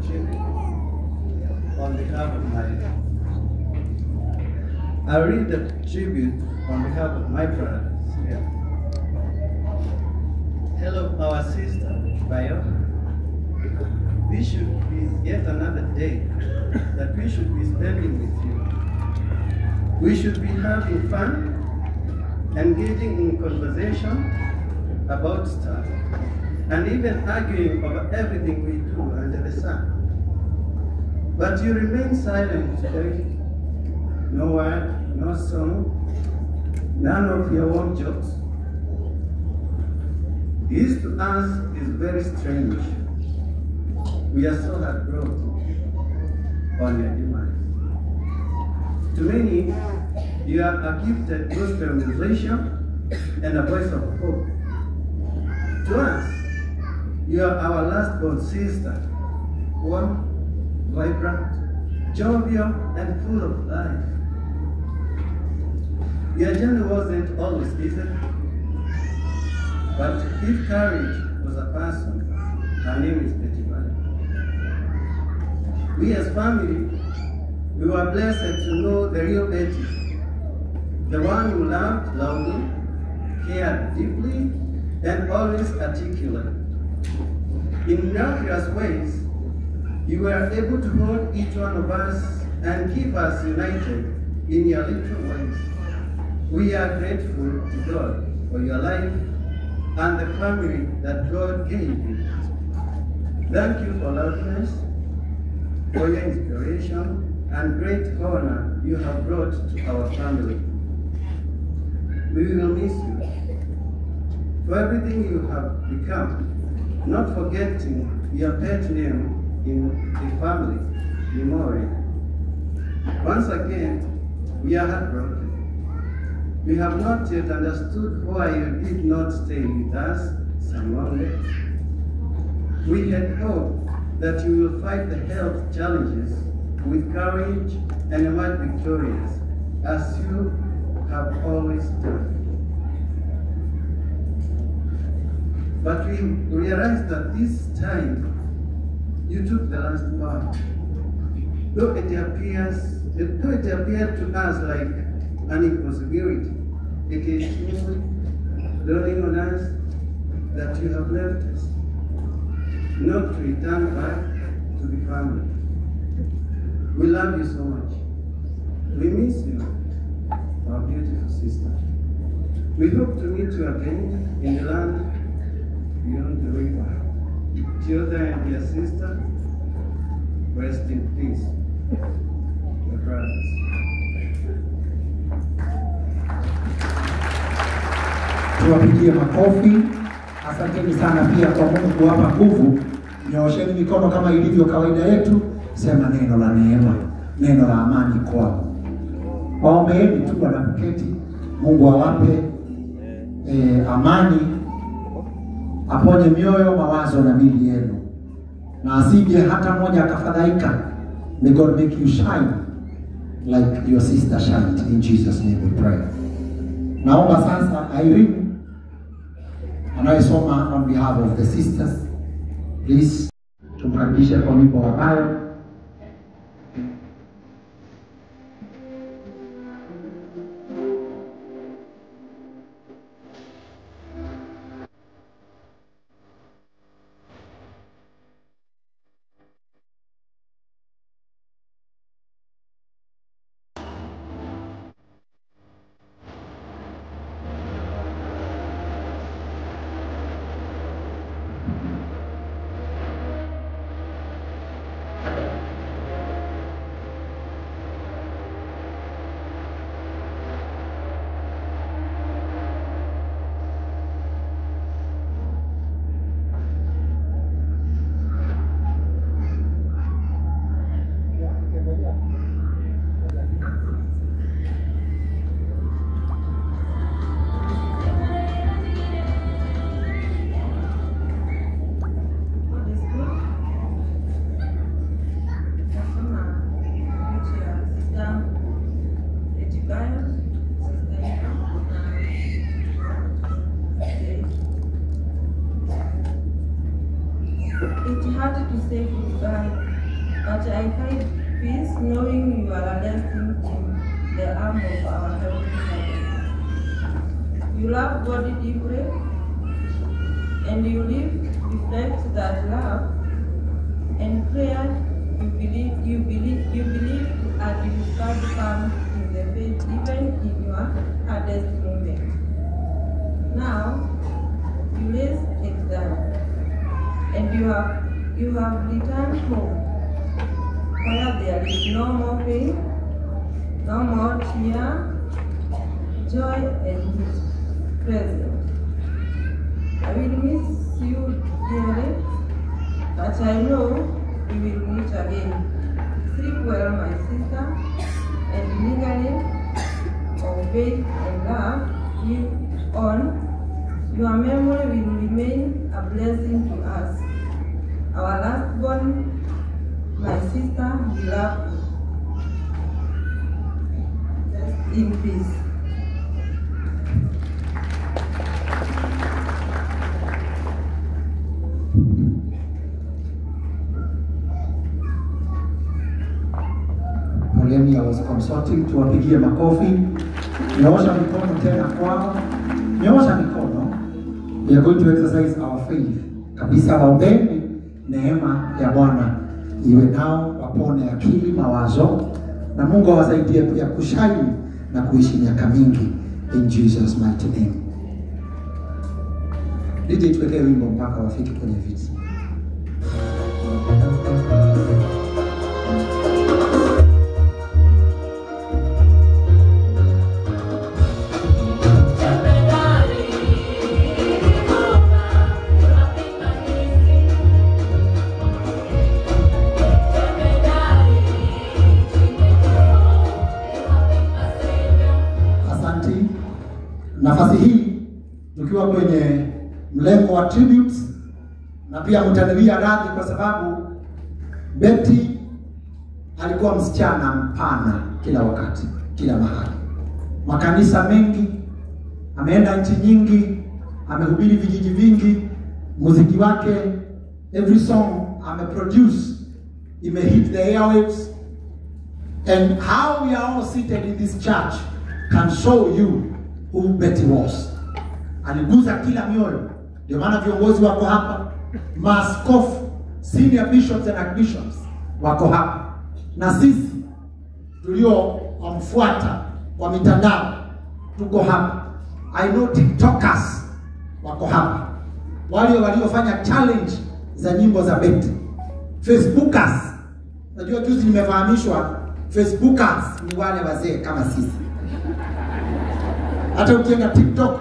tribute on behalf of I read the tribute on behalf of my brothers here. Hello, our sister, Bayo. This should be yet another day that we should be spending with you. We should be having fun, engaging in conversation about stuff, and even arguing over everything we do under the sun. But you remain silent today. No word, no song, none of your own jokes. This to us is very strange. We are so heartbroken on your demise. To many, you are a gifted gospel musician and a voice of hope. To us, you are our last born sister, warm, vibrant, jovial, and full of life. Your journey wasn't always easy, but if courage was a person, her name is Betty Valley. We as family, we were blessed to know the real Betty, the one who loved loudly, cared deeply, and always articulate. In miraculous ways, you were able to hold each one of us and keep us united in your little ways. We are grateful to God for your life and the family that God gave you. Thank you for loudness, for your inspiration, and great honor you have brought to our family. We will miss you for everything you have become, not forgetting your pet name in the family memory. Once again, we are heartbroken. We have not yet understood why you did not stay with us some longer. We had hoped that you will fight the health challenges with courage and emerge victorious, as you have always done. But we realized that this time, you took the last part. Though it appeared to us like an impossibility, it is truly dawning on us that you have left us, not to return back to the family. We love you so much. We miss you, our beautiful sister. We hope to meet you again in the land beyond the river. Children and dear sister, rest in peace, your brothers. Tuwapigie makofi. Asanteni sana pia kwa Mungu kuwapa nguvu. Nyoosheni mikono kama ilivyo kawaida yetu. Sema neno la neema, neno la amani kwao. Waombeeni tu wanapoketi. Mungu awape amani, aponye mioyo, mawazo na miili yenu. Na asije hata mmoja akafadhaika. May God make you shine like your sister shined. In Jesus' name we pray. Naomba sasa Irene anayesoma on behalf of the sisters. Please, tumkaribishe kwa wimbo wa Bayo. It's hard to say goodbye But I find peace knowing you are resting in the arm of our Heavenly Father. You love God deeply, and you reflect that love and prayer. You believe, and you stand firm in the faith even in your hardest moment. Now you raise it down, and you have returned home, where there is no more pain, no more tear, joy and His presence. I will miss you dearly, but I know we will meet again. Sleep well, my sister, and legally obey and love you on. Your memory will remain a blessing to us. Our last born, my sister, we love you. Rest in peace. I was consulting, tuwapigie makofi. Nyoosha mikono tena kwao. Nyoosha mikono. We are going to exercise our faith. Kabisa waombeni neema ya Bwana iwe nao, wapone akili, mawazo, na Mungu awasaidie pia kushaini na kuishi miaka mingi, in Jesus mighty name. DJ tuwekee wimbo mpaka wafike kwenye viti. Nafasi hii tukiwa kwenye mlengo wa tributes, na pia mtanilia radhi kwa sababu Betty alikuwa msichana mpana kila wakati, kila mahali. Makanisa mengi, ameenda nchi nyingi, amehubiri vijiji vingi, muziki wake, every song ameproduce, imehit the airwaves, and how we are all seated in this church can show you who Betty was. Aliguza kila mioyo. Ndio maana viongozi wako hapa, maaskofu, senior bishops and archbishops wako hapa, na sisi tulio wamfuata kwa mitandao tuko hapa. I know TikTokers wako hapa, wale waliofanya challenge za nyimbo za Betty. Facebookers, najua juzi nimefahamishwa Facebookers ni wale wazee kama sisi. Hata ukienda TikTok